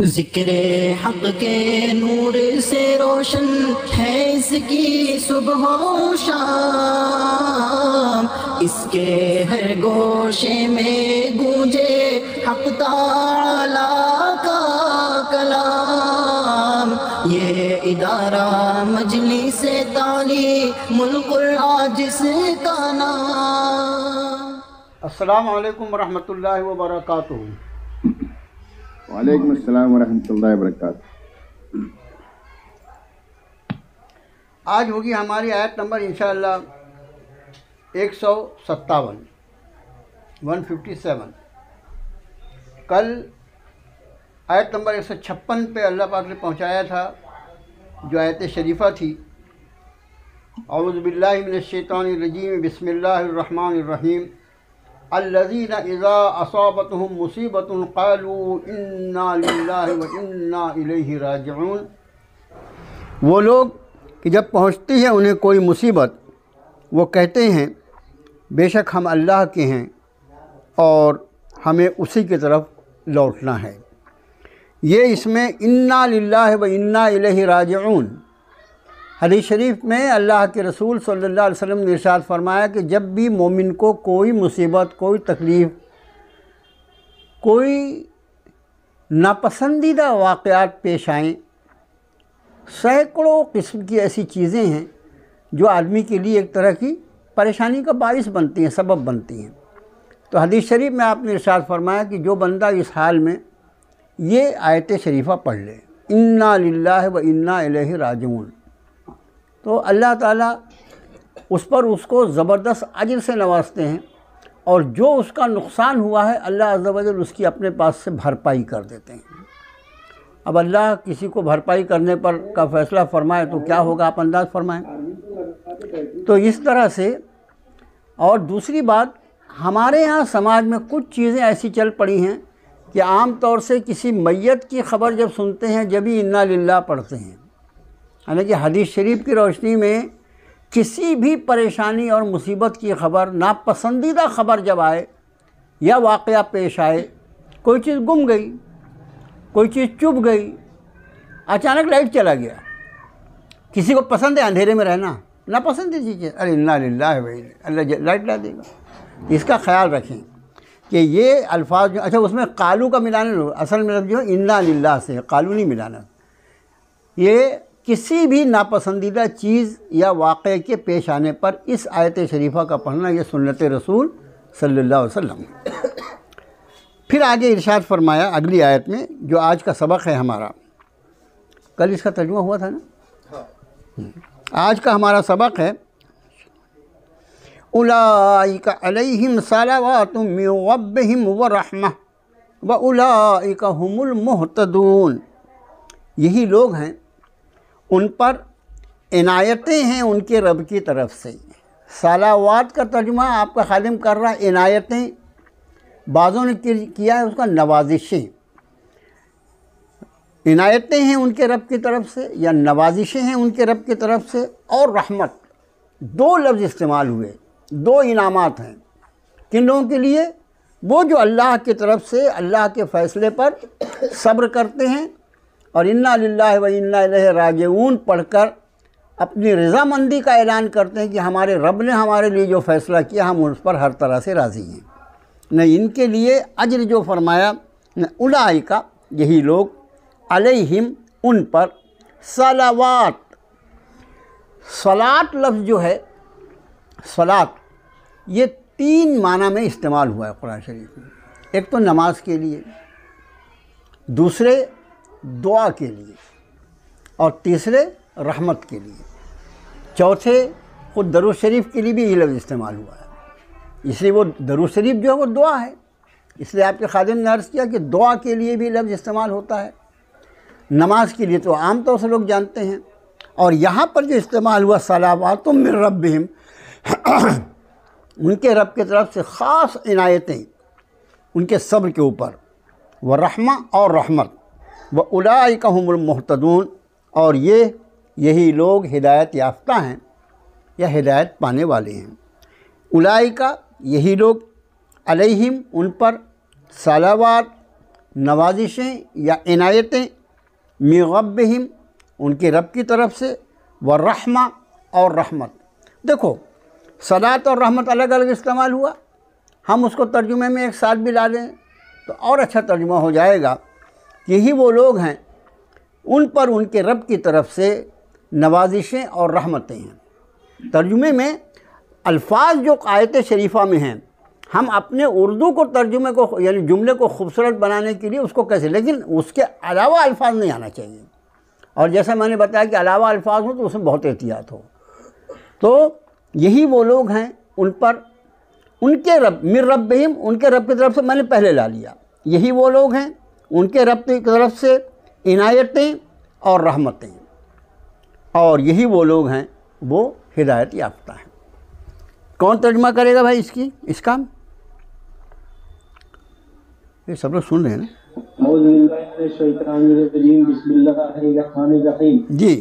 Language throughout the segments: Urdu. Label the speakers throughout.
Speaker 1: ذکر حق کے نور سے روشن ہے اس کی صبح و شام، اس کے ہر گوشے میں گونجے حق تعالی کا کلام۔ یہ ادارہ مجلس تعلیم القرآن جس کا نام۔
Speaker 2: السلام علیکم ورحمۃ اللہ وبرکاتہ۔
Speaker 3: وعلیکم السلام ورحمۃ اللہ وبرکاتہ۔
Speaker 2: آج ہوگی ہماری آیت نمبر انشاءاللہ 157 کل آیت نمبر 156 پہ اللہ پاک نے پہنچایا تھا، جو آیت شریفہ تھی اعوذ باللہ من الشیطان الرجیم بسم اللہ الرحمن الرحیم الذین اذا اصابتهم مصیبۃ قالوا انا للہ وانا الیہ راجعون۔ وہ لوگ کہ جب پہنچتی ہے انہیں کوئی مصیبت، وہ کہتے ہیں بے شک ہم اللہ کے ہیں اور ہمیں اسی کی طرف لوٹنا ہے۔ یہ اس میں انا للہ وانا الیہ راجعون، حدیث شریف میں اللہ کے رسول صلی اللہ علیہ وسلم نے ارشاد فرمایا کہ جب بھی مومن کو کوئی مصیبت، کوئی تکلیف، کوئی ناپسندیدہ واقعات پیش آئیں، سینکڑوں قسم کی ایسی چیزیں ہیں جو آدمی کے لیے ایک طرح کی پریشانی کا باعث بنتی ہیں، سبب بنتی ہیں، تو حدیث شریف میں آپ نے ارشاد فرمایا کہ جو بندہ اس حال میں یہ آیت شریفہ پڑھ لے انا للہ وانا الیہ راجعون، تو اللہ تعالیٰ اس پر اس کو زبردست اجر سے نوازتے ہیں، اور جو اس کا نقصان ہوا ہے اللہ عز و جل اس کی اپنے پاس سے بھرپائی کر دیتے ہیں۔ اب اللہ کسی کو بھرپائی کرنے پر کا فیصلہ فرمائے تو کیا ہوگا، آپ انداز فرمائیں۔ تو اس طرح سے، اور دوسری بات، ہمارے ہاں سماج میں کچھ چیزیں ایسی چل پڑی ہیں کہ عام طور سے کسی میت کی خبر جب سنتے ہیں جبھی انا للہ پڑھتے ہیں، حالانکہ حدیث شریف کی روشنی میں کسی بھی پریشانی اور مصیبت کی خبر، ناپسندیدہ خبر جب آئے یا واقعہ پیش آئے، کوئی چیز گم گئی، کوئی چیز چپ گئی، اچانک لائٹ چلا گیا، کسی کو پسند ہے اندھیرے میں رہنا، ناپسند ہے چیز، ارے انا للہ اللہ لائٹ لا دے گا۔ اس کا خیال رکھیں کہ یہ الفاظ جو اچھا اس میں قالو کا ملانا لو، اصل میں جو انا للہ سے قالو نہیں ملانا، یہ کسی بھی ناپسندیدہ چیز یا واقعے کے پیش آنے پر اس آیت شریفہ کا پڑھنا یہ سنت رسول صلی اللہ علیہ وسلم۔ پھر آگے ارشاد فرمایا اگلی آیت میں، جو آج کا سبق ہے ہمارا، کل اس کا ترجمہ ہوا تھا نا، آج کا ہمارا سبق ہے اولئک علیہم صلوات من ربہم ورحمہ واولئک هم المہتدون۔ یہی لوگ ہیں، ان پر عنایتیں ہیں ان کے رب کی طرف سے۔ صلوات کا ترجمہ آپ کا خادم کر رہا ہے عنایتیں، بعضوں نے کیا ہے اس کا نوازشیں۔ عنایتیں ہیں ان کے رب کی طرف سے یا نوازشیں ہیں ان کے رب کی طرف سے، اور رحمت، دو لفظ استعمال ہوئے، دو انعامات ہیں۔ کن لوگوں کے لیے؟ وہ جو اللہ کی طرف سے اللہ کے فیصلے پر صبر کرتے ہیں اور انا للہ و انا الیہ راجعون پڑھ کر اپنی رضامندی کا اعلان کرتے ہیں کہ ہمارے رب نے ہمارے لیے جو فیصلہ کیا ہم اس پر ہر طرح سے راضی ہیں۔ نہ ان کے لیے اجر جو فرمایا، نہ اولئک یہی لوگ، علیہم ان پر، صلوات، صلاۃ لفظ جو ہے، صلاۃ یہ تین معنی میں استعمال ہوا ہے قرآن شریف میں، ایک تو نماز کے لیے، دوسرے دعا کے لیے، اور تیسرے رحمت کے لیے، چوتھے خود درود شریف کے لیے بھی یہ لفظ استعمال ہوا ہے۔ اس لیے وہ درود شریف جو ہے وہ دعا ہے، اس لیے آپ کے خادم نے عرض کیا کہ دعا کے لیے بھی لفظ استعمال ہوتا ہے، نماز کے لیے تو عام طور سے لوگ جانتے ہیں، اور یہاں پر جو استعمال ہوا صلوات من ربہم، ان کے رب کی طرف سے خاص عنایتیں ان کے صبر کے اوپر، ورحمہ اور رحمت، واولئک هم المہتدون، اور یہی لوگ ہدایت یافتہ ہیں یا ہدایت پانے والے ہیں۔ اولئک یہی لوگ، علیہم ان پر، صلوات نوازشیں یا عنایتیں من ربہم ان کے رب کی طرف سے، ورحمہ اور رحمت۔ دیکھو صلاۃ اور رحمت الگ الگ استعمال ہوا، ہم اس کو ترجمے میں ایک ساتھ بھی لا دیں تو اور اچھا ترجمہ ہو جائے گا۔ یہی وہ لوگ ہیں ان پر ان کے رب کی طرف سے نوازشیں اور رحمتیں ہیں۔ ترجمے میں الفاظ جو آیت شریفہ میں ہیں، ہم اپنے اردو کو ترجمے کو یعنی جملے کو خوبصورت بنانے کے لیے اس کو کیسے، لیکن اس کے علاوہ الفاظ نہیں آنا چاہیے، اور جیسا میں نے بتایا کہ علاوہ الفاظ ہوں تو اس میں بہت احتیاط ہو۔ تو یہی وہ لوگ ہیں ان پر ان کے رب من ربہم ان کے رب کی طرف سے، میں نے پہلے لا لیا، یہی وہ لوگ ہیں ان کے رب کی طرف سے عنایتیں اور رحمتیں، اور یہی وہ لوگ ہیں وہ ہدایت یافتہ ہیں۔ کون ترجمہ کرے گا بھائی اس کا؟ یہ سب لوگ سن رہے ہیں نا؟
Speaker 4: اعوذ باللہ من الشیطان الرجیم، بسم اللہ الرحمن الرحیم۔
Speaker 2: جی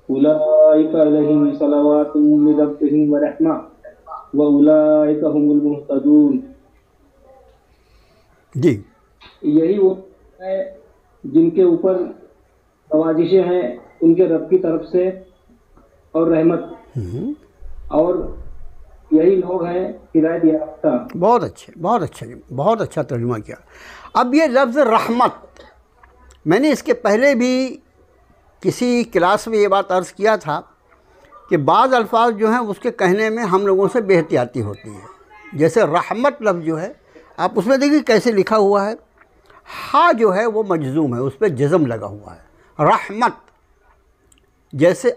Speaker 4: اولئک علیہم صلوات من ربہم ورحمہ واولئک هم المہتدون۔
Speaker 2: جی
Speaker 4: یہی وہ ہے جن کے اوپر نوازشیں ہیں ان کے رب کی طرف سے اور رحمت، اور یہی لوگ ہیں ہدایت یافتہ۔
Speaker 2: بہت اچھے، بہت اچھا، بہت اچھا ترجمہ کیا۔ اب یہ لفظ رحمت، میں نے اس کے پہلے بھی کسی کلاس میں یہ بات عرض کیا تھا کہ بعض الفاظ جو ہیں اس کے کہنے میں ہم لوگوں سے بے احتیاطی ہوتی ہے۔ جیسے رحمت لفظ جو ہے، آپ اس میں دیکھیے کیسے لکھا ہوا ہے، ہا جو ہے وہ مجزوم ہے، اس پہ جزم لگا ہوا ہے۔ رحمت جیسے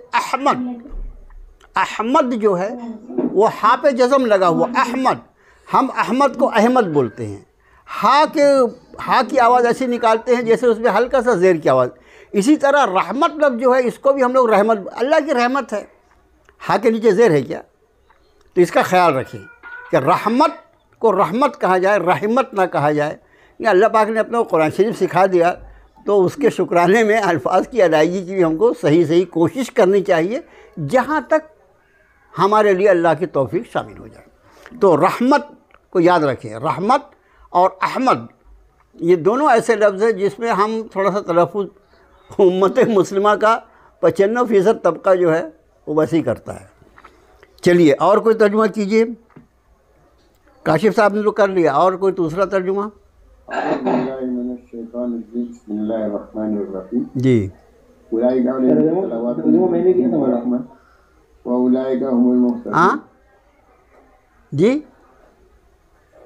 Speaker 2: احمد جو ہے وہ ہا پہ جزم لگا ہوا، احمد، ہم احمد کو احمد بولتے ہیں، ہا کی آواز ایسی نکالتے ہیں جیسے اس میں ہلکا سا زیر کی آواز۔ اسی طرح رحمت لفظ جو ہے اس کو بھی ہم لوگ رحمت، اللہ کی رحمت ہے، ہا کے نیچے زیر ہے کیا؟ تو اس کا خیال رکھیں کہ رحمت کو رحمت کہا جائے، رحمت نہ کہا جائے۔ اللہ پاک نے اپنا قرآن شریف سکھا دیا تو اس کے شکرانے میں الفاظ کی ادائیگی کی بھی ہم کو صحیح کوشش کرنی چاہیے، جہاں تک ہمارے لیے اللہ کی توفیق شامل ہو جائے۔ تو رحمت کو یاد رکھیں، رحمت اور احمد یہ دونوں ایسے لفظ ہیں جس میں ہم تھوڑا سا تلفظ امت مسلمہ کا 95% طبقہ جو ہے وہ ویسے کرتا ہے۔ چلیے اور کوئی ترجمہ کیجئے، کاشف صاحب نے تو کر لیا، اور کوئی دوسرا ترجمہ؟
Speaker 3: اعوذ باللہ من الشیطان الرجیم، بسم اللہ الرحمن الرحیم۔
Speaker 2: جی
Speaker 3: اولئک علیہم صلوات
Speaker 4: میں نے کیا تھا
Speaker 3: ورحمہ واولئک هم المہتدون۔
Speaker 2: ہاں جی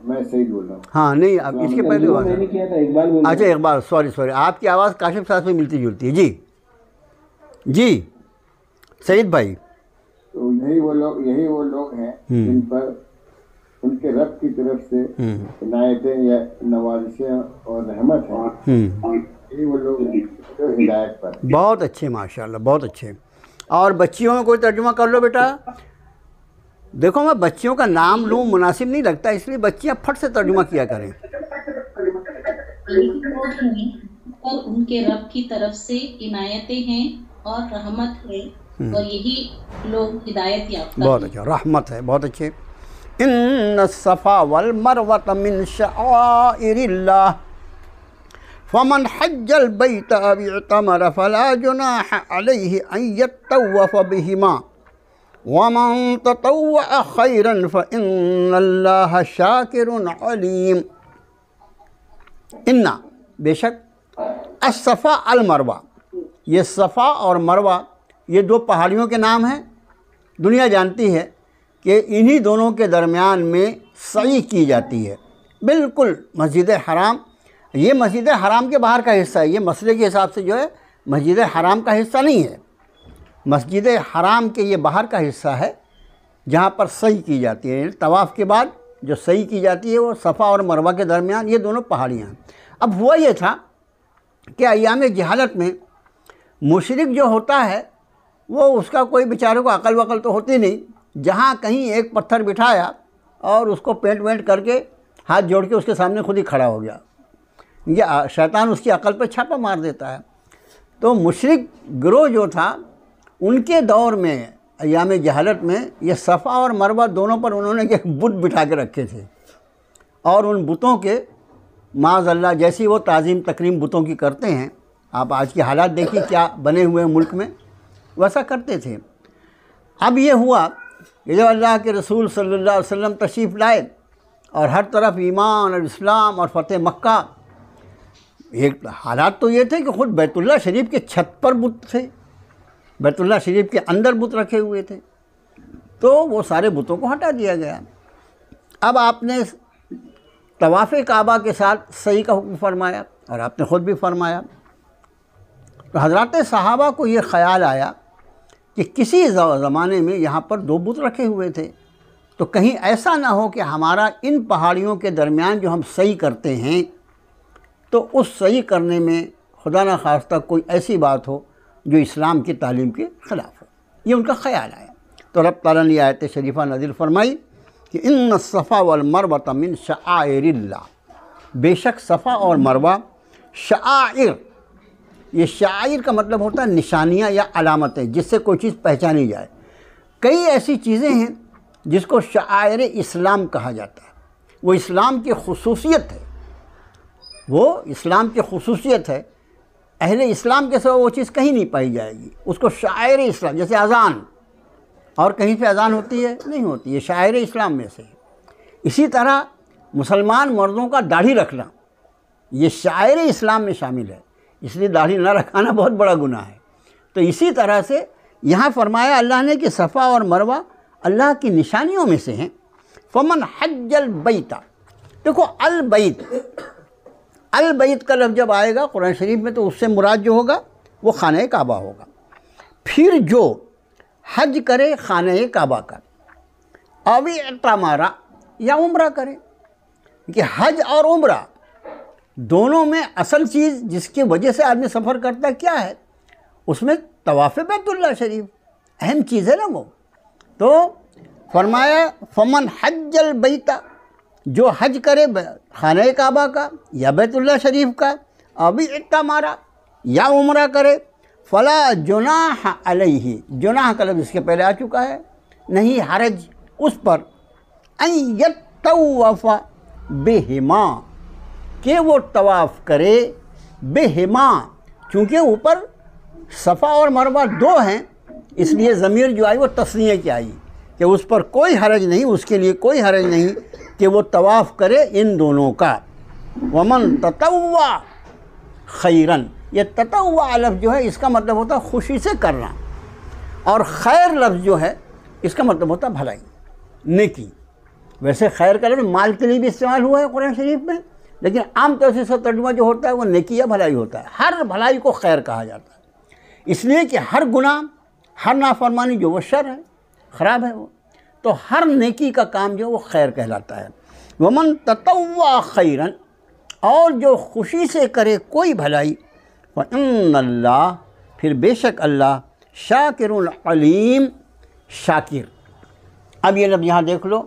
Speaker 3: میں صحیح بول رہا ہوں؟
Speaker 2: ہاں نہیں، اب اس کے پہلے
Speaker 4: میں نے کیا تھا، اقبال بول رہا
Speaker 2: اچھا اقبال، سوری آپ کی آواز کاشف صاحب سے ملتی جلتی ہے۔ جی سعید بھائی،
Speaker 3: تو یہی وہ لوگ ہیں جن پر ان کے رب کی طرف سے عنایتیں یا نوازشیں اور رحمت ہیں، یہی وہ لوگ ہیں جو ہدایت پر۔
Speaker 2: بہت اچھے، ماشاءاللہ بہت اچھے۔ اور بچیوں میں کوئی ترجمہ کر لو بیٹا۔ دیکھو میں بچیوں کا نام لوں مناسب نہیں لگتا، اس لیے بچیاں پھٹ سے ترجمہ کیا کریں۔
Speaker 5: اور ان کے رب کی طرف سے عنایتیں ہیں اور رحمت ہے، اور یہی لوگ ہدایت یافتہ ہیں۔
Speaker 2: بہت اچھا، رحمت ہے، بہت اچھے۔ ان الصفا والمروۃ من شعائر اللہ فمن حج البیت او اعتمر فلا جناح علیہ ان یطوف بہما ومن تطوع خیرا فإن اللہ شاکر علیم۔ ان بے شک الصفا المروہ، یہ صفا اور مروہ یہ دو پہاڑیوں کے نام ہیں۔ دنیا جانتی ہے کہ انہی دونوں کے درمیان میں سعی کی جاتی ہے۔ بالکل مسجد حرام، یہ مسجد حرام کے باہر کا حصہ ہے، یہ مسئلے کے حساب سے جو ہے مسجد حرام کا حصہ نہیں ہے، مسجد حرام کے یہ باہر کا حصہ ہے جہاں پر سعی کی جاتی ہے۔ طواف کے بعد جو سعی کی جاتی ہے وہ صفا اور مروہ کے درمیان، یہ دونوں پہاڑیاں ہیں۔ اب ہوا یہ تھا کہ ایام جہالت میں مشرک جو ہوتا ہے وہ اس کا کوئی بیچارے کو عقل وقل تو ہوتی نہیں، جہاں کہیں ایک پتھر بٹھایا اور اس کو پینٹ وینٹ کر کے ہاتھ جوڑ کے اس کے سامنے خود ہی کھڑا ہو گیا، یہ شیطان اس کی عقل پہ چھاپا مار دیتا ہے۔ تو مشرک گروہ جو تھا ان کے دور میں ایام جہالت میں یہ صفا اور مروہ دونوں پر انہوں نے ایک بت بٹھا کے رکھے تھے، اور ان بتوں کے معاذ اللہ جیسی وہ تعظیم تکریم بتوں کی کرتے ہیں، آپ آج کے حالات دیکھیے کیا بنے ہوئے ہیں ملک میں، ویسا کرتے تھے۔ اب یہ ہوا کہ جب اللہ کے رسول صلی اللہ علیہ وسلم تشریف لائے اور ہر طرف ایمان اور اسلام اور فتح مکہ، ایک حالات تو یہ تھے کہ خود بیت اللہ شریف کے چھت پر بت تھے، بیت اللہ شریف کے اندر بت رکھے ہوئے تھے، تو وہ سارے بتوں کو ہٹا دیا گیا۔ اب آپ نے طواف کعبہ کے ساتھ سعی کا حکم فرمایا، اور آپ نے خود بھی فرمایا۔ تو حضرات صحابہ کو یہ خیال آیا کہ کسی زمانے میں یہاں پر 2 بت رکھے ہوئے تھے، تو کہیں ایسا نہ ہو کہ ہمارا ان پہاڑیوں کے درمیان جو ہم سعی کرتے ہیں تو اس سعی کرنے میں خدا نہ خواستہ کوئی ایسی بات ہو جو اسلام کی تعلیم کے خلاف ہو۔ یہ ان کا خیال آیا، تو رب تعالیٰ نے آیت شریفہ نازل فرمائی کہ ان الصفا والمروہ من شعائر اللہ، بے شک صفا اور مروہ شعائر، یہ شعائر کا مطلب ہوتا ہے نشانیاں یا علامتیں جس سے کوئی چیز پہچانی جائے۔ کئی ایسی چیزیں ہیں جس کو شعائر اسلام کہا جاتا ہے، وہ اسلام کی خصوصیت ہے، وہ اسلام کی خصوصیت ہے، اہل اسلام کے سوا وہ چیز کہیں نہیں پائی جائے گی، اس کو شعائر اسلام، جیسے اذان، اور کہیں پہ اذان ہوتی ہے نہیں ہوتی، یہ شعائر اسلام میں سے ہے۔ اسی طرح مسلمان مردوں کا داڑھی رکھنا یہ شعائر اسلام میں شامل ہے، اس لیے داڑھی نہ رکھانا بہت بڑا گناہ ہے۔ تو اسی طرح سے یہاں فرمایا اللہ نے کہ صفا اور مروہ اللہ کی نشانیوں میں سے ہیں۔ فمن حج البیت، دیکھو البیت، البیت کا لفظ جب آئے گا قرآن شریف میں تو اس سے مراد جو ہوگا وہ خانہ کعبہ ہوگا۔ پھر جو حج کرے خانہ کعبہ کا، او اعتمر یا عمرہ کرے، کہ حج اور عمرہ دونوں میں اصل چیز جس کی وجہ سے آدمی سفر کرتا ہے کیا ہے؟ اس میں طواف بیت اللہ شریف اہم چیز ہے نا وہ۔ تو فرمایا فمن حج البیت، جو حج کرے خانہ کعبہ کا یا بیت اللہ شریف کا، ابھی اعتمر یا عمرہ کرے، فلا جناح علیہ، جناح کا لفظ اس کے پہلے آ چکا ہے، نہیں حرج اس پر، ان یطوف بہما، کہ وہ طواف کرے بہما، چونکہ اوپر صفا اور مروہ 2 ہیں اس لیے ضمیر جو آئی وہ تثنیہ کی آئی کہ اس پر کوئی حرج نہیں، اس کے لیے کوئی حرج نہیں کہ وہ طواف کرے ان دونوں کا۔ ومن تطوع خیرن، یہ تطوع لفظ جو ہے اس کا مطلب ہوتا ہے خوشی سے کرنا، اور خیر لفظ جو ہے اس کا مطلب ہوتا ہے بھلائی، نیکی۔ ویسے خیر کا لفظ مال کے لیے بھی استعمال ہوا ہے قرآن شریف میں، لیکن عام طور سے اس کا ترجمہ جو ہوتا ہے وہ نیکی یا بھلائی ہوتا ہے۔ ہر بھلائی کو خیر کہا جاتا ہے، اس لیے کہ ہر گناہ، ہر نافرمانی جو وہ شر ہے، خراب ہے وہ، تو ہر نیکی کا کام جو وہ خیر کہلاتا ہے۔ ومن تطوع خیرن، اور جو خوشی سے کرے کوئی بھلائی، فإن اللہ، پھر بے شک اللہ، شاکر علیم، شاکر۔ اب یہ لفظ یہاں دیکھ لو،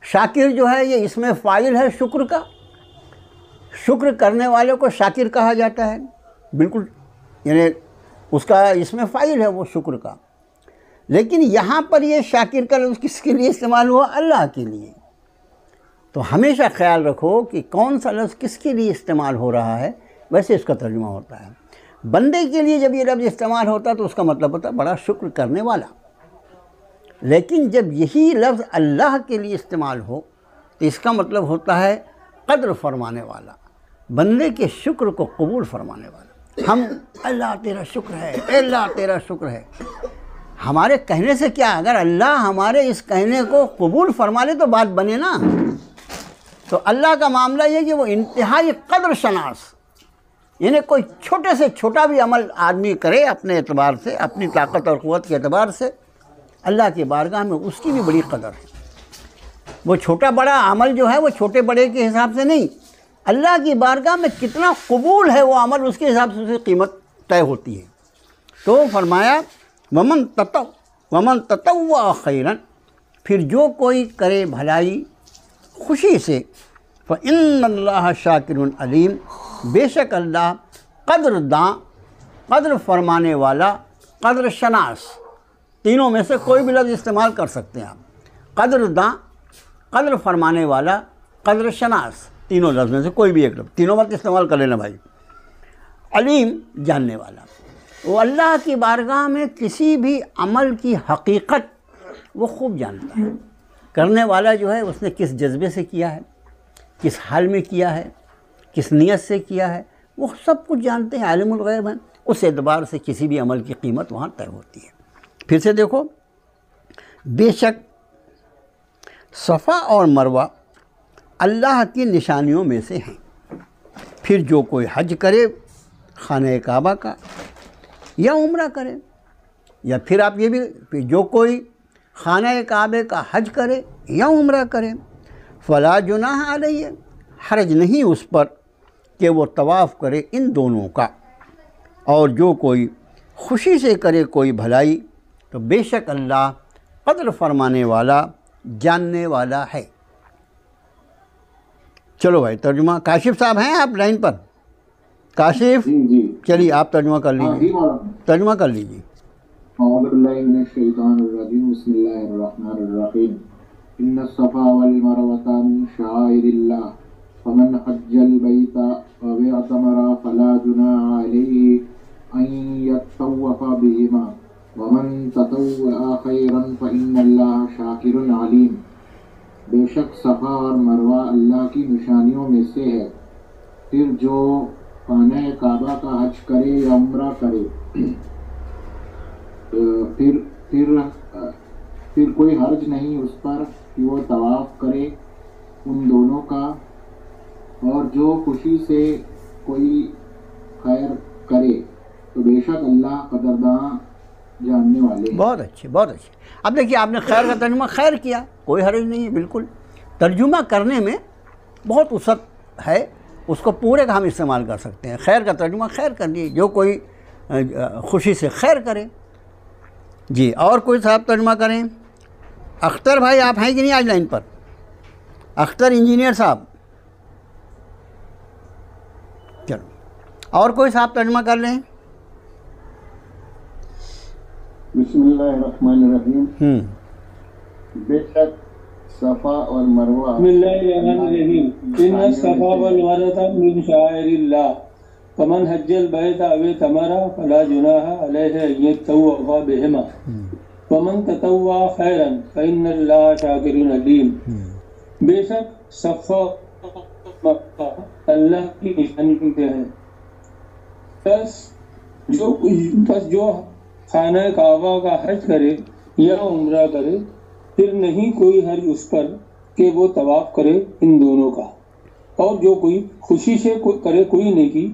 Speaker 2: شاکر جو ہے یہ اس میں فاعل ہے شکر کا، شکر کرنے والے کو شاکر کہا جاتا ہے، بالکل، یعنی اس کا اس میں فاعل ہے وہ شکر کا۔ لیکن یہاں پر یہ شاکر کا لفظ کس کے لیے استعمال ہوا؟ اللہ کے لیے۔ تو ہمیشہ خیال رکھو کہ کون سا لفظ کس کے لیے استعمال ہو رہا ہے، ویسے اس کا ترجمہ ہوتا ہے۔ بندے کے لیے جب یہ لفظ استعمال ہوتا ہے تو اس کا مطلب ہوتا ہے بڑا شکر کرنے والا، لیکن جب یہی لفظ اللہ کے لیے استعمال ہو تو اس کا مطلب ہوتا ہے قدر فرمانے والا، بندے کے شکر کو قبول فرمانے والا۔ ہم اللہ تیرا شکر ہے، اے اللہ تیرا شکر ہے، ہمارے کہنے سے کیا، اگر اللہ ہمارے اس کہنے کو قبول فرما لے تو بات بنے نا۔ تو اللہ کا معاملہ یہ کہ وہ انتہائی قدر شناس، یعنی کوئی چھوٹے سے چھوٹا بھی عمل آدمی کرے اپنے اعتبار سے، اپنی طاقت اور قوت کے اعتبار سے، اللہ کی بارگاہ میں اس کی بھی بڑی قدر ہے۔ وہ چھوٹا بڑا عمل جو ہے وہ چھوٹے بڑے کے حساب سے نہیں، اللہ کی بارگاہ میں کتنا قبول ہے وہ عمل، اس کے حساب سے اسے قیمت طے ہوتی ہے۔ تو فرمایا ومن تطوع خیرن، پھر جو کوئی کرے بھلائی خوشی سے، فإن اللہ شاکر علیم، بے شک اللہ قدر داں، قدر فرمانے والا، قدر شناس، تینوں میں سے کوئی بھی لفظ استعمال کر سکتے ہیں آپ، قدر داں، قدر فرمانے والا، قدر شناس، تینوں لفظ میں سے کوئی بھی ایک لفظ، تینوں مت استعمال کر لینا بھائی۔ علیم جاننے والا، وہ اللہ کی بارگاہ میں کسی بھی عمل کی حقیقت وہ خوب جانتا ہے۔ کرنے والا جو ہے اس نے کس جذبے سے کیا ہے، کس حال میں کیا ہے، کس نیت سے کیا ہے، وہ سب کچھ جانتے ہیں، عالم الغیب ہیں۔ اس اعتبار سے کسی بھی عمل کی قیمت وہاں طے ہوتی ہے۔ پھر سے دیکھو، بے شک صفا اور مروہ اللہ کی نشانیوں میں سے ہیں، پھر جو کوئی حج کرے خانہ کعبہ کا یا عمرہ کرے، یا پھر آپ یہ بھی، جو کوئی خانہ کعبے کا حج کرے یا عمرہ کرے، فلا جناح علیہ، حرج نہیں اس پر کہ وہ طواف کرے ان دونوں کا، اور جو کوئی خوشی سے کرے کوئی بھلائی تو بے شک اللہ قدر فرمانے والا جاننے والا ہے۔ چلو بھائی ترجمہ، کاشف صاحب ہیں آپ لائن پر؟ کاشف
Speaker 3: جی
Speaker 2: چلیے آپ ترجمہ کر لیجیے، ترجمہ کر لیجیے۔
Speaker 3: اعوذ باللہ من الشیطان الرجیم، بسم اللہ الرحمن الرحیم۔ ان الصفا والمروة من شعائر اللہ فمن حج البیت او اعتمر فلا جناح علیہ ان یطوف بہما ومن تطوع خیرا فإن اللہ شاکر علیم۔ بے شک صفا اور مروہ اللہ کی نشانیوں میں سے ہے، پھر جو خانہ کعبہ کا حج کرے یا عمرہ کرے، پھر کوئی حرج نہیں اس پر کہ وہ طواف کرے ان دونوں کا، اور جو خوشی سے کوئی خیر کرے تو بے شک اللہ قدرداں جاننے والے ہیں۔
Speaker 2: بہت اچھے، بہت اچھے۔ اب دیکھیے آپ نے خیر کا ترجمہ خیر کیا، کوئی حرج نہیں ہے، بالکل ترجمہ کرنے میں بہت وسعت ہے، اس کو پورے کا ہم استعمال کر سکتے ہیں۔ خیر کا ترجمہ خیر کر دیے، جو کوئی خوشی سے خیر کرے۔ جی اور کوئی صاحب ترجمہ کریں؟ اختر بھائی آپ ہیں کہ نہیں آج لائن پر؟ اختر انجینئر صاحب، چلو اور کوئی صاحب ترجمہ کر لیں۔
Speaker 3: بسم اللہ الرحمن الرحیم۔ بے شک صفا اور مروہ،
Speaker 4: بسم اللہ الرحمن الرحیم۔ ان الصفا والمروة من شعائر اللہ فمن حج البیت او اعتمر فلا جناح علیہ ان یطوف بہما ومن تطوع خیرا فإن اللہ شاکر علیم۔ بے شک صفا اللہ کی نشانی سے ہے، پس جو خانہ کعبہ کا حج کرے یا عمرہ کرے، پھر نہیں کوئی حرج اس پر کہ وہ طواف کرے ان دونوں کا، اور جو کوئی خوشی سے کرے کوئی نیکی،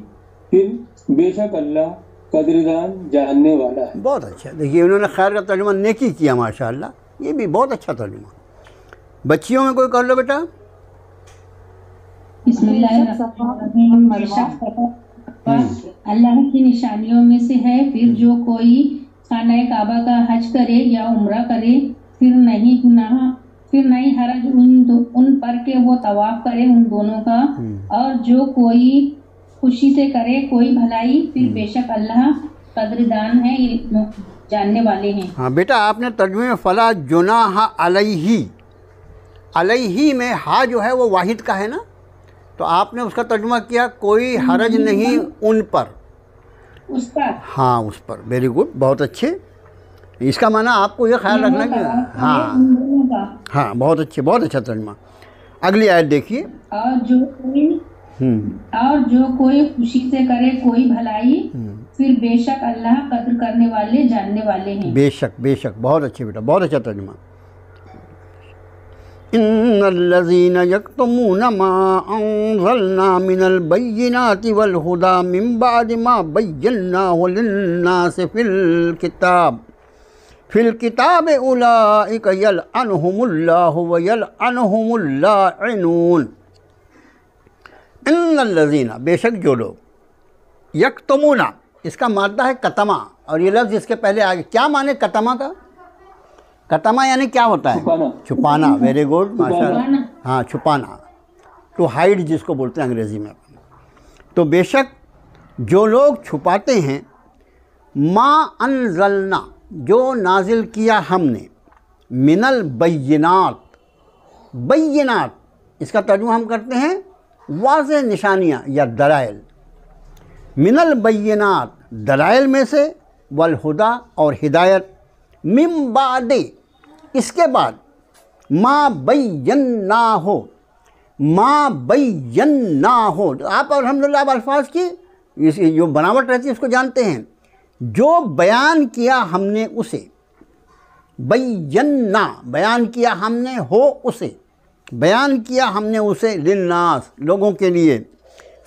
Speaker 4: پھر بے شک اللہ قدردان جاننے والا ہے۔
Speaker 2: بہت اچھا، دیکھیے انہوں نے خیر کا ترجمہ نیکی کیا، ماشاءاللہ، یہ بھی بہت اچھا ترجمہ۔ بچیوں میں کوئی کر لو بیٹا۔
Speaker 5: بسم اللہ الرحمن الرحیم۔ اللہ کی نشانیوں میں سے ہے، پھر جو کوئی خانہ کعبہ کا حج کرے یا عمرہ کرے، پھر نہیں حرج ان پر کہ وہ طواف کرے ان دونوں کا، اور جو کوئی خوشی سے کرے کوئی بھلائی، پھر بے شک اللہ قدردان ہے، جاننے والے ہیں۔
Speaker 2: ہاں بیٹا آپ نے ترجمے میں فلا جناح علیہ، علیہ میں ہا جو ہے وہ واحد کا ہے نا، تو آپ نے اس کا ترجمہ کیا کوئی حرج نہیں ان پر،
Speaker 5: اس پر،
Speaker 2: ہاں اس پر، ویری گڈ، بہت اچھے۔ اس کا معنی آپ کو یہ خیال رکھنا کہ ہاں بہت اچھے، بہت اچھا ترجمہ۔ اگلی آیت دیکھیے۔
Speaker 5: اور جو کوئی خوشی سے کرے کوئی بھلائی، پھر بے شک اللہ قدر کرنے والے جاننے والے ہیں۔
Speaker 2: بے شک، بے شک، بہت اچھے بیٹا، بہت اچھا ترجمہ۔ ان الذين يكتمون ما انزلنا من البينات والهدى من بعد ما بيناه للناس في الكتاب اولئك يلعنهم الله ويلعنهم اللاعنون۔ ان الذين، بے شک جو لوگ، یکتمون، اس کا مادہ ہے کتما، اور یہ لفظ اس کے پہلے آگے کیا معنی کتما کا؟ کتما یعنی کیا ہوتا ہے؟ چھپانا، ویری گڈ، ماشاءاللہ، ہاں چھپانا، ٹو ہائڈ جس کو بولتے ہیں انگریزی میں۔ تو بے شک جو لوگ چھپاتے ہیں، ما انزلنا، جو نازل کیا ہم نے، من البینات، بینات اس کا ترجمہ ہم کرتے ہیں واضح نشانیاں یا دلائل، من البینات دلائل میں سے، والہدا اور ہدایت، من بعد اس کے بعد، ما بیناہ ما بیناہ، آپ الحمدللہ اب الفاظ کی جو بناوٹ رہتی ہے اس کو جانتے ہیں، جو بیان کیا ہم نے اسے، بینا بیان کیا ہم نے، ہو اسے بیان کیا ہم نے اسے، للناس لوگوں کے لیے،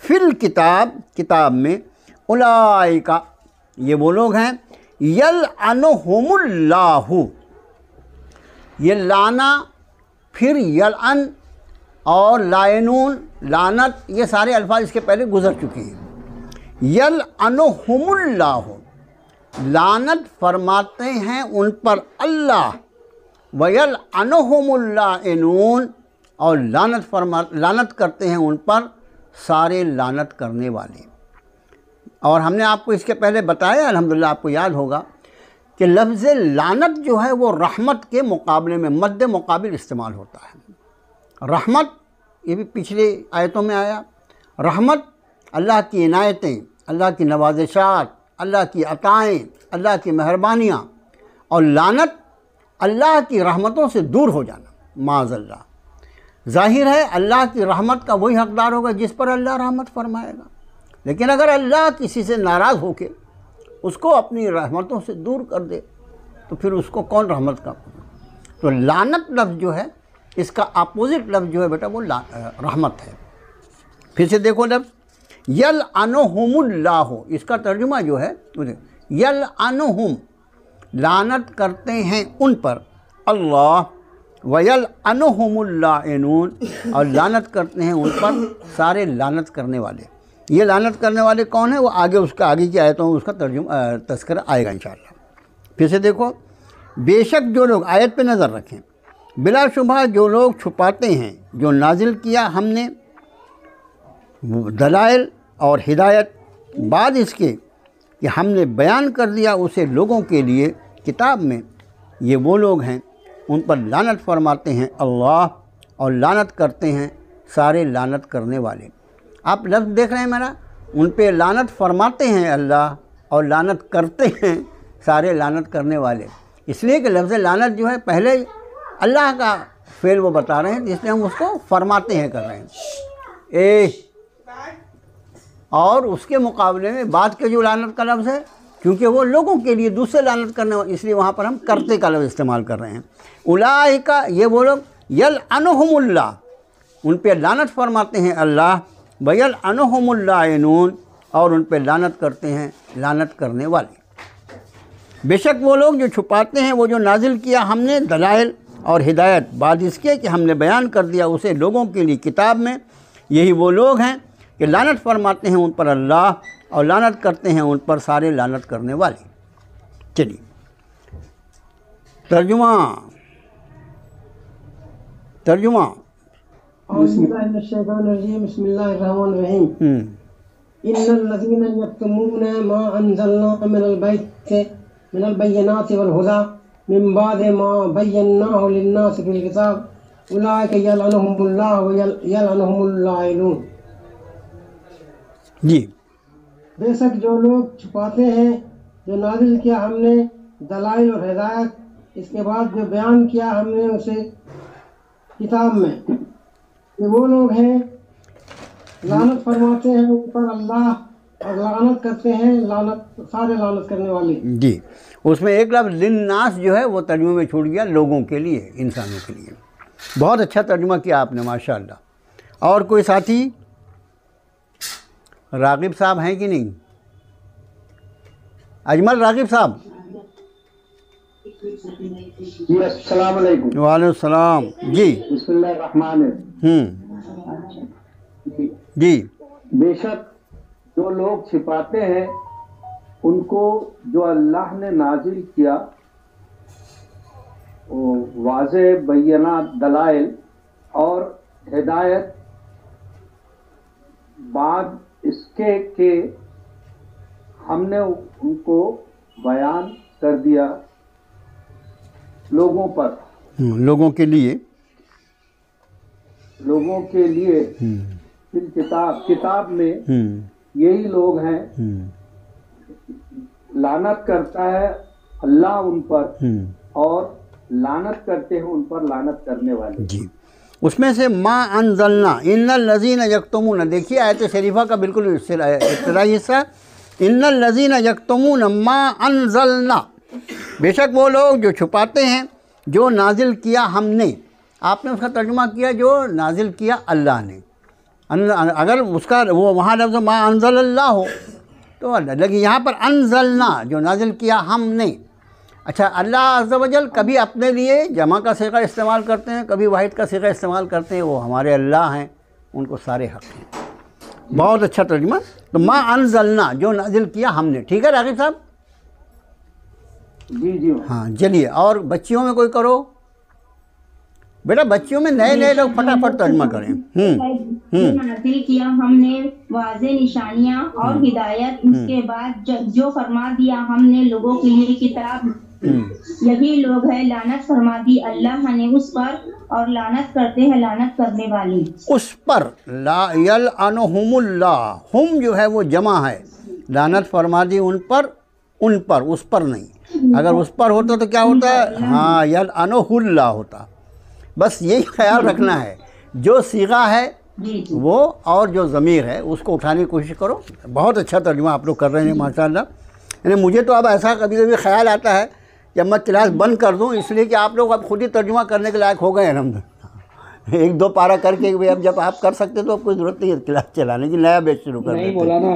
Speaker 2: فی الکتاب کتاب میں، اولئک یہ وہ لوگ ہیں، یلعنہم اللہ، یہ لانا پھر یلعن اور لائنون لعنت، یہ سارے الفاظ اس کے پہلے گزر چکے ہیں۔ یلعنہم اللہ لعنت فرماتے ہیں ان پر اللہ، ویلعنہم اللاعنون اور لعنت کرتے ہیں ان پر سارے لعنت کرنے والے۔ اور ہم نے آپ کو اس کے پہلے بتایا، الحمدللہ آپ کو یاد ہوگا کہ لفظ لعنت جو ہے وہ رحمت کے مقابلے میں مد مقابل استعمال ہوتا ہے۔ رحمت یہ بھی پچھلے آیتوں میں آیا، رحمت اللہ کی عنایتیں، اللہ کی نوازشات، اللہ کی عطائیں، اللہ کی مہربانیاں، اور لعنت اللہ کی رحمتوں سے دور ہو جانا، معاذ اللہ۔ ظاہر ہے اللہ کی رحمت کا وہی حقدار ہوگا جس پر اللہ رحمت فرمائے گا، لیکن اگر اللہ کسی سے ناراض ہو کے اس کو اپنی رحمتوں سے دور کر دے تو پھر اس کو کون رحمت کا؟ تو لعنت لفظ جو ہے اس کا اپوزٹ لفظ جو ہے بیٹا وہ رحمت ہے۔ پھر سے دیکھو لفظ یلعنہم اللہ، اس کا ترجمہ جو ہے یلعنہم لعنت کرتے ہیں ان پر اللہ، ویلعنہم اللاعنون اور لعنت کرتے ہیں ان پر سارے لعنت کرنے والے۔ یہ لعنت کرنے والے کون ہیں وہ آگے کی آیتوں میں اس کا تذکرہ آئے گا انشاءاللہ۔ پھر سے دیکھو، بے شک جو لوگ، آیت پہ نظر رکھیں، بلا شبہ جو لوگ چھپاتے ہیں جو نازل کیا ہم نے دلائل اور ہدایت، بعد اس کے کہ ہم نے بیان کر دیا اسے لوگوں کے لیے کتاب میں، یہ وہ لوگ ہیں ان پر لعنت فرماتے ہیں اللہ اور لعنت کرتے ہیں سارے لعنت کرنے والے۔ آپ لفظ دیکھ رہے ہیں میرا، ان پہ لعنت فرماتے ہیں اللہ اور لعنت کرتے ہیں سارے لعنت کرنے والے، اس لیے کہ لفظ لعنت جو ہے پہلے اللہ کا فعل وہ بتا رہے ہیں، اس لیے ہم اس کو فرماتے ہیں کر رہے ہیں۔ اور اس کے مقابلے میں بعد کے جو لعنت کا لفظ ہے، کیونکہ وہ لوگوں کے لیے دوسرے لعنت کرنے والے، اس لیے وہاں پر ہم کرتے کا لفظ استعمال کر رہے ہیں۔ اولئک یہ وہ لوگ، یلعنہم اللہ ان پہ لعنت فرماتے ہیں اللہ، ویلعنہم اللاعنون اور ان پہ لعنت کرتے ہیں لعنت کرنے والے۔ بے شک وہ لوگ جو چھپاتے ہیں وہ جو نازل کیا ہم نے دلائل اور ہدایت، بعد اس کے کہ ہم نے بیان کر دیا اسے لوگوں کے لیے کتاب میں، یہی وہ لوگ ہیں کہ لعنت فرماتے ہیں ان پر اللہ اور لعنت کرتے ہیں ان پر سارے لعنت کرنے والے۔ چلیے ترجمہ
Speaker 6: اعوذ باللہ من الشیطان الرجیم، بسم اللہ الرحمن الرحیم۔ ان الذین یکتمون ما انزلنا من البینات والہدی من بعد ما بیناہ للناس فی الکتاب اولئک یلعنہم اللہ ویلعنہم اللاعنون۔
Speaker 2: جی،
Speaker 6: بے شک جو لوگ چھپاتے ہیں جو نازل کیا ہم نے دلائل اور ہدایت، اس کے بعد جو بیان کیا ہم نے اسے کتاب میں، یہ وہ لوگ ہیں لعنت فرماتے ہیں اوپر اللہ اور لعنت کرتے ہیں سارے لعنت کرنے والے۔
Speaker 2: جی، اس میں ایک لفظ للناس جو ہے وہ ترجمے میں چھوٹ گیا، لوگوں کے لیے، انسانوں کے لیے۔ بہت اچھا ترجمہ کیا آپ نے ماشاءاللہ۔ اور کوئی ساتھی؟ راغب صاحب ہیں کہ نہیں؟ اجمل راغب صاحب؟
Speaker 7: جی السلام علیکم۔
Speaker 2: وعلیکم السلام۔ جی
Speaker 7: بسم اللہ الرحمن الرحیم۔
Speaker 2: جی،
Speaker 7: بے شک جو لوگ چھپاتے ہیں ان کو جو اللہ نے نازل کیا وہ واضح بینات دلائل اور ہدایت، بعد اس کے کہ ہم نے ان کو بیان کر دیا لوگوں پر،
Speaker 2: لوگوں کے لیے،
Speaker 7: فی الکتاب، کتاب میں یہی لوگ ہیں، لعنت کرتا ہے اللہ ان پر اور لعنت کرتے ہیں ان پر لعنت کرنے والے۔
Speaker 2: جی، اس میں سے ما انزلنا ان الذین یکتمون، دیکھیے آیت شریفہ کا بالکل ابتدائی حصہ، ان الذین یکتمون ما انزلنا، بے شک وہ لوگ جو چھپاتے ہیں جو نازل کیا ہم نے۔ آپ نے اس کا ترجمہ کیا جو نازل کیا اللہ نے، اگر اس کا وہ وہاں لفظ ما انزل اللہ ہو تو اللہ، لیکن یہاں پر انزلنا جو نازل کیا ہم نے۔ اچھا، اللہ عز و جل کبھی اپنے لیے جمع کا صیغہ استعمال کرتے ہیں، کبھی واحد کا صیغہ استعمال کرتے ہیں، وہ ہمارے اللہ ہیں، ان کو سارے حق ہیں۔ بہت اچھا ترجمہ۔ تو ما انزلنا جو نازل کیا ہم نے، ٹھیک ہے راغب صاحب؟
Speaker 7: جی
Speaker 2: ہاں چلیے، اور بچیوں میں کوئی کرو بیٹا، بچیوں میں نئے لوگ فٹافٹ ترجمہ کریں۔
Speaker 5: نازل کیا ہم نے واضح نشانیاں اور ہدایت، اس کے بعد جو فرما دیا ہم نے لوگوں کے لیے کتاب، یہی لوگ ہیں لعنت فرما دی اللہ نے اس پر اور لعنت کرتے ہیں لعنت کرنے والی
Speaker 2: اس پر۔ لا یلعنہم اللہ، ہم جو ہے وہ جمع ہے، لعنت فرما دی ان پر، اس پر نہیں۔ اگر اس پر ہوتا تو کیا ہوتا ہے؟ ہاں، یلعنہ اللہ ہوتا۔ بس یہی خیال رکھنا ہے، جو صیغہ ہے وہ اور جو ضمیر ہے اس کو اٹھانے کی کوشش کرو۔ بہت اچھا ترجمہ آپ لوگ کر رہے ہیں ماشاءاللہ۔ یعنی مجھے تو اب ایسا کبھی کبھی خیال آتا ہے کہ میں کلاس بند کر دوں، اس لیے کہ آپ لوگ اب خود ہی ترجمہ کرنے کے لائق ہو گئے ہیں الحمدللہ۔ ایک دو پارہ کر کے اب جب آپ کر سکتے تو اب کوئی ضرورت نہیں ہے کلاس چلانے کی، نیا بیچ شروع کر
Speaker 4: نہیں مولانا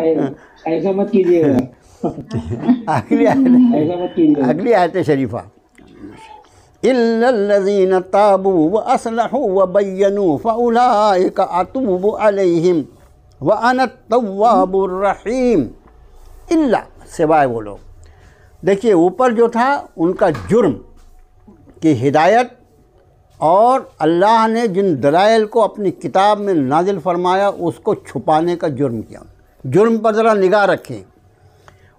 Speaker 4: ایسا مت کیجیے گا،
Speaker 2: اگلی آیت شریفہ، إِلَّا الَّذِينَ تَابُوا وَأَصْلَحُوا وَبَيَّنُوا فَأُولَٰئِكَ أَتُوبُ عَلَيْهِمْ وَأَنَا التَّوَّابُ الرَّحِيمُ۔ الا، سوائے وہ لوگ، دیکھیے اوپر جو تھا ان کا جرم کہ ہدایت اور اللہ نے جن دلائل کو اپنی کتاب میں نازل فرمایا اس کو چھپانے کا جرم کیا۔ جرم پر ذرا نگاہ رکھیں،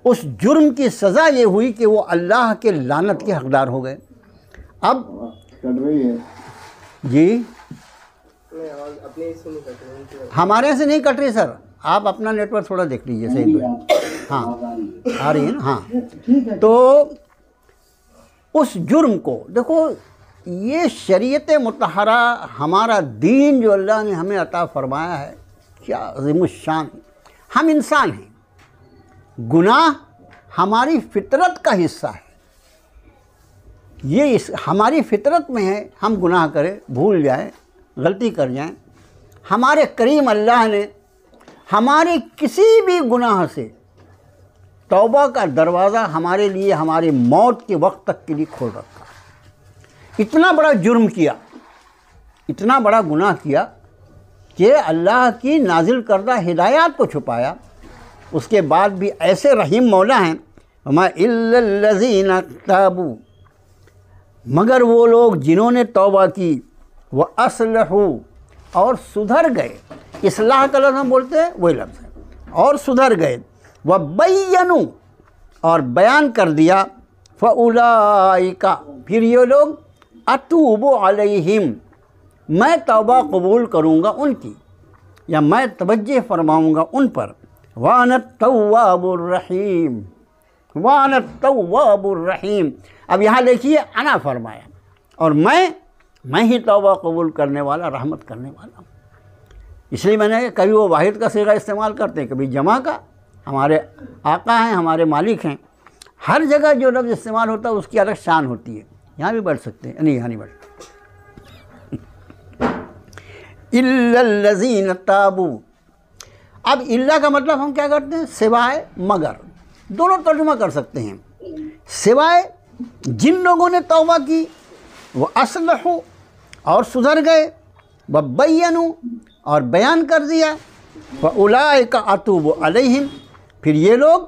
Speaker 2: اس جرم کی سزا یہ ہوئی کہ وہ اللہ کے لعنت کے حقدار ہو گئے۔ اب
Speaker 3: کٹ رہی ہے
Speaker 2: جی، ہمارے سے نہیں کٹ رہی سر، آپ اپنا نیٹ ورک تھوڑا دیکھ لیجیے صحیح پہ۔ ہاں آ رہی ہے نا؟ ہاں، تو اس جرم کو دیکھو، یہ شریعت مطہرہ ہمارا دین جو اللہ نے ہمیں عطا فرمایا ہے، کیا عظیم الشان۔ ہم انسان ہیں، گناہ ہماری فطرت کا حصہ ہے، یہ ہماری فطرت میں ہے، ہم گناہ کریں، بھول جائیں، غلطی کر جائیں۔ ہمارے کریم اللہ نے ہمارے کسی بھی گناہ سے توبہ کا دروازہ ہمارے لیے ہماری موت کے وقت تک کے لیے کھول رکھا۔ اتنا بڑا جرم کیا، اتنا بڑا گناہ کیا کہ اللہ کی نازل کردہ ہدایات کو چھپایا، اس کے بعد بھی ایسے رحیم مولا ہیں، وَمَا إِلَّا الَّذِينَ تَابُوا، مگر وہ لوگ جنہوں نے توبہ کی، وَأَصْلَحُوا، اور سدھر گئے۔ اصلاح کا لفظ ہم بولتے ہیں وہی لفظ ہے، اور سدھر گئے، وَبَيَّنُوا، اور بیان کر دیا، فَأُولَٰئِكَ، پھر یہ لوگ، أَتُوبُ عَلَيْهِمْ، میں توبہ قبول کروں گا ان کی، یا میں توجہ فرماؤں گا ان پر، وَأَنَا التَّوَّابُ الرَّحِيمُ، وَأَنَا التَّوَّابُ الرَّحِيمُ۔ اب یہاں دیکھیے انا فرمایا، اور میں ہی توبہ قبول کرنے والا، رحمت کرنے والا ہوں۔ اس لیے میں نے کبھی وہ واحد کا صیغہ استعمال کرتے ہیں، کبھی جمع کا۔ ہمارے آقا ہیں، ہمارے مالک ہیں، ہر جگہ جو لفظ استعمال ہوتا ہے اس کی الگ شان ہوتی ہے۔ یہاں بھی بڑھ سکتے ہیں، نہیں یہاں نہیں بڑھ سکتے۔ إِلَّا الَّذِينَ تَابُوا، اب اللہ کا مطلب ہم کیا کرتے ہیں؟ سوائے، مگر، دونوں ترجمہ کر سکتے ہیں۔ سوائے جن لوگوں نے توبہ کی، وہ اصلحوا، اور سدھر گئے، وبینوا، اور بیان کر دیا، فاولئک اتوب علیہم، پھر یہ لوگ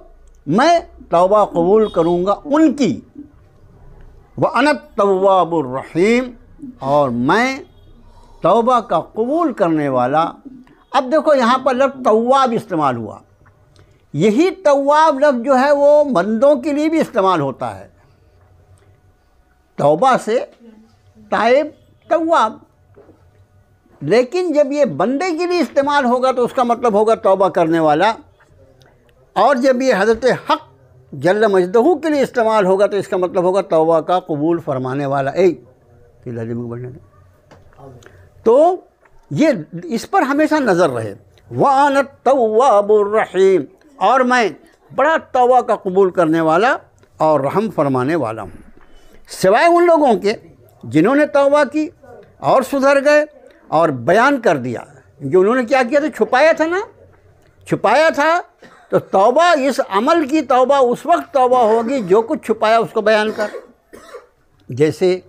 Speaker 2: میں توبہ قبول کروں گا ان کی، وانا التواب الرحیم، اور میں توبہ کا قبول کرنے والا۔ اب دیکھو یہاں پر لفظ تواب استعمال ہوا، یہی تواب لفظ جو ہے وہ بندوں کے لیے بھی استعمال ہوتا ہے، توبہ سے تائب تواب۔ لیکن جب یہ بندے کے لیے استعمال ہوگا تو اس کا مطلب ہوگا توبہ کرنے والا، اور جب یہ حضرت حق جل مجدہ کے لیے استعمال ہوگا تو اس کا مطلب ہوگا توبہ کا قبول فرمانے والا۔ تو یہ اس پر ہمیشہ نظر رہے، وَأَنَا التَّوَّابُ الرَّحِيمُ، اور میں بڑا توبہ کا قبول کرنے والا اور رحم فرمانے والا ہوں، سوائے ان لوگوں کے جنہوں نے توبہ کی اور سدھر گئے اور بیان کر دیا۔ جو انہوں نے کیا کیا تھا؟ چھپایا تھا نا، چھپایا تھا۔ تو توبہ، اس عمل کی توبہ اس وقت توبہ ہوگی جو کچھ چھپایا اس کو بیان کر۔ جیسے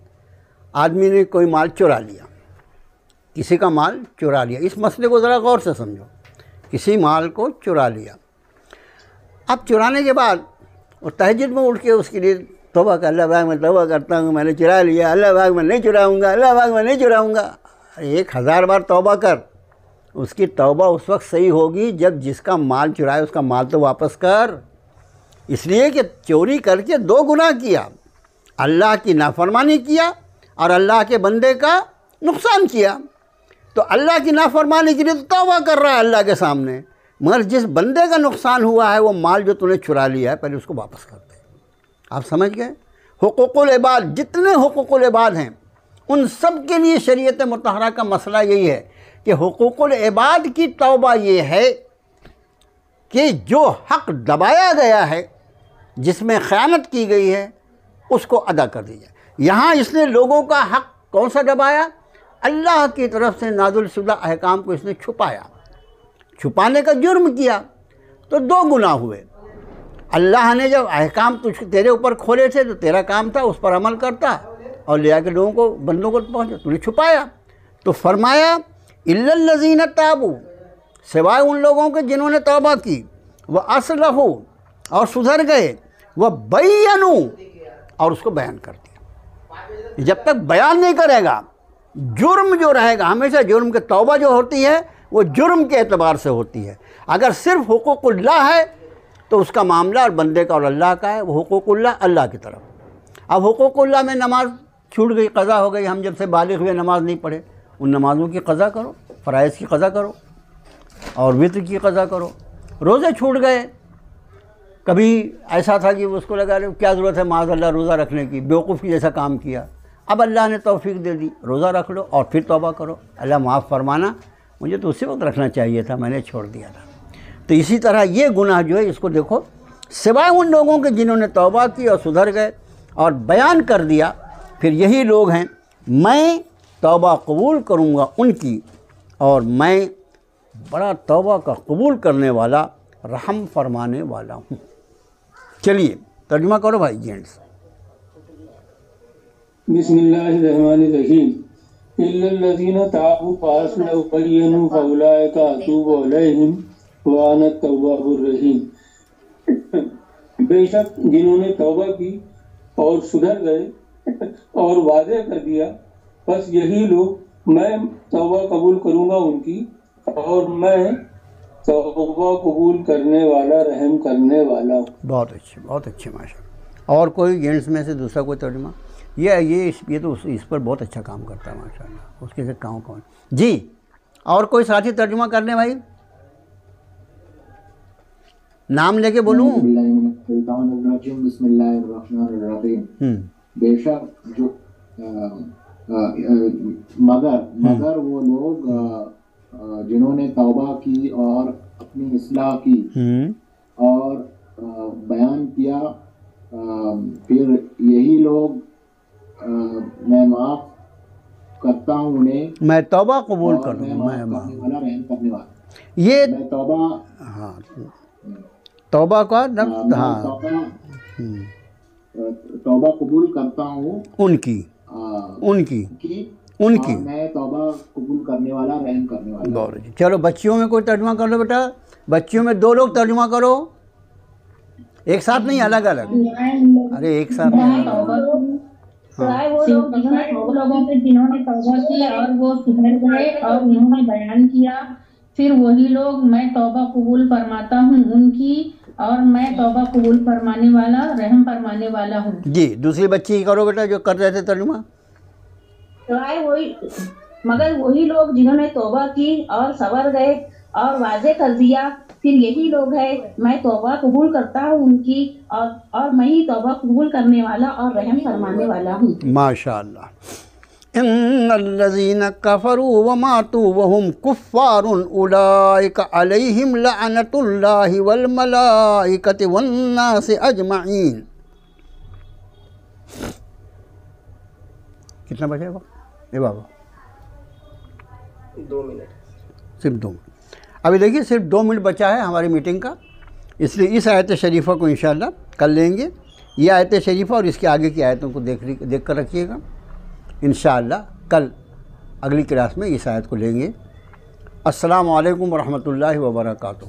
Speaker 2: آدمی نے کوئی مال چرا لیا، کسی کا مال چرا لیا، اس مسئلے کو ذرا غور سے سمجھو، کسی مال کو چرا لیا، اب چرانے کے بعد اور تہجد میں اٹھ کے اس کے لیے توبہ کر، اللہ پاک میں توبہ کرتا ہوں، میں نے چرا لیا، اللہ پاک میں نہیں چراؤں گا، اللہ پاک میں نہیں چراؤں گا۔ 1000 بار توبہ کر، اس کی توبہ اس وقت صحیح ہوگی جب جس کا مال چرائے اس کا مال تو واپس کر، اس لیے کہ چوری کر کے 2 گناہ کیا، اللہ کی نافرمانی کیا اور اللہ کے بندے کا نقصان کیا۔ تو اللہ کی نافرمانی کے لیے تو توبہ کر رہا ہے اللہ کے سامنے، مگر جس بندے کا نقصان ہوا ہے وہ مال جو تُو نے چرا لیا ہے پہلے اس کو واپس کر دے۔ آپ سمجھ گئے؟ حقوق العباد، جتنے حقوق العباد ہیں ان سب کے لیے شریعت مطہرہ کا مسئلہ یہی ہے کہ حقوق العباد کی توبہ یہ ہے کہ جو حق دبایا گیا ہے، جس میں خیانت کی گئی ہے، اس کو ادا کر دی جائے۔ یہاں اس نے لوگوں کا حق کون سا دبایا؟ اللہ کی طرف سے نازل شدہ احکام کو اس نے چھپایا، چھپانے کا جرم کیا تو 2 گناہ ہوئے۔ اللہ نے جب احکام تیرے اوپر کھولے تھے تو تیرا کام تھا اس پر عمل کرتا اور لے آ کے لوگوں کو، بندوں کو پہنچا، تو نے چھپایا۔ تو فرمایا الا الذین تابوا، سوائے ان لوگوں کے جنہوں نے توبہ کی، واصلحوا، اور سدھر گئے، وبینوا، اور اس کو بیان کر دیا۔ جب تک بیان نہیں کرے گا، جرم جو رہے گا ہمیشہ، جرم کے توبہ جو ہوتی ہے وہ جرم کے اعتبار سے ہوتی ہے۔ اگر صرف حقوق اللہ ہے تو اس کا معاملہ اور بندے کا اور اللہ کا ہے، وہ حقوق اللہ اللہ کی طرف۔ اب حقوق اللہ میں نماز چھوٹ گئی، قضا ہو گئی، ہم جب سے بالغ ہوئے نماز نہیں پڑھے، ان نمازوں کی قضا کرو، فرائض کی قضا کرو اور وتر کی قضا کرو۔ روزے چھوٹ گئے، کبھی ایسا تھا کہ اس کو لگا کیا ضرورت ہے معاذ اللہ روزہ رکھنے کی، بیوقوف کی جیسا کام کیا، اب اللہ نے توفیق دے دی، روزہ رکھ لو اور پھر توبہ کرو، اللہ معاف فرمانا، مجھے تو اسی وقت رکھنا چاہیے تھا، میں نے چھوڑ دیا تھا۔ تو اسی طرح یہ گناہ جو ہے اس کو دیکھو، سوائے ان لوگوں کے جنہوں نے توبہ کی اور سدھر گئے اور بیان کر دیا، پھر یہی لوگ ہیں میں توبہ قبول کروں گا ان کی، اور میں بڑا توبہ کا قبول کرنے والا، رحم فرمانے والا ہوں۔ چلیے ترجمہ کرو بھائی جینٹس۔
Speaker 4: بسم اللہ الرحمن الرحیم۔ الا الذین تابوا واصلحوا وبینوا فاولئک اتوب علیہم وانا التواب الرحیم۔ بے شک جنہوں نے توبہ کی اور سدھر گئے اور واضح کر دیا، بس یہی لوگ میں توبہ قبول کروں گا ان کی، اور میں توبہ قبول کرنے والا، رحم کرنے والا ہوں۔
Speaker 2: بہت اچھے، بہت اچھے، ماشاء اللہ۔ اور کوئی جینٹس میں سے دوسرا کوئی ترجمہ؟ یہ تو اس پر بہت اچھا کام کرتا ہے ماشاء اللہ، اس کے سے کام کون؟ جی اور کوئی ساتھی ترجمہ کرنے بھائی؟ نام لے کے بولوں؟
Speaker 3: بسم اللہ الرحمن الرحیم۔ بے شک جو مگر وہ لوگ جنہوں نے توبہ کی اور اپنی اصلاح کی اور بیان کیا، پھر یہی لوگ میں معاف کرتا ہوں انہیں،
Speaker 2: میں توبہ قبول کروں، میں
Speaker 3: رحم کرنے والا۔
Speaker 2: یہ
Speaker 3: میں توبہ،
Speaker 2: ہاں توبہ کا لفظ، ہاں
Speaker 3: توبہ قبول کرتا ہوں
Speaker 2: ان کی
Speaker 3: میں توبہ قبول کرنے والا، رحم کرنے والا۔
Speaker 2: بہت اچھا۔ چلو بچیوں میں کوئی ترجمہ کر لو بیٹا، بچیوں میں 2 لوگ ترجمہ کرو، ایک ساتھ نہیں، الگ الگ، ارے ایک ساتھ نہیں۔
Speaker 5: وہ لوگوں کے جنہوں نے توبہ کی اور وہ سدھر گئے اور انہوں نے بیان کیا، پھر وہی لوگ میں توبہ قبول فرماتا ہوں ان کی، اور میں توبہ قبول فرمانے والا، رحم فرمانے والا ہوں۔
Speaker 2: جی دوسری بچی کرو بیٹا جو کر رہے تھے ترجمہ۔
Speaker 5: مگر وہی لوگ جنہوں نے توبہ کی اور صبر گئے اور واضح کر دیا، پھر یہی لوگ ہیں میں توبہ قبول کرتا ہوں ان کی، اور میں ہی توبہ قبول کرنے والا اور رحم فرمانے والا ہوں۔
Speaker 2: ماشاء اللہ۔ ان الذین کفروا وماتوا وهم کفار اولئک علیہم لعنت اللہ والملائکۃ والناس اجمعین۔ کتنا بچے گا اے بابا؟
Speaker 8: 2 منٹ،
Speaker 2: صرف 2 منٹ۔ ابھی دیکھیے صرف 2 منٹ بچا ہے ہماری میٹنگ کا، اس لیے اس آیت شریفہ کو انشاءاللہ کل لیں گے۔ یہ آیت شریفہ اور اس کے آگے کی آیتوں کو دیکھ کر رکھیے گا، انشاءاللہ کل اگلی کلاس میں اس آیت کو لیں گے۔ السلام علیکم ورحمۃ اللہ وبرکاتہ۔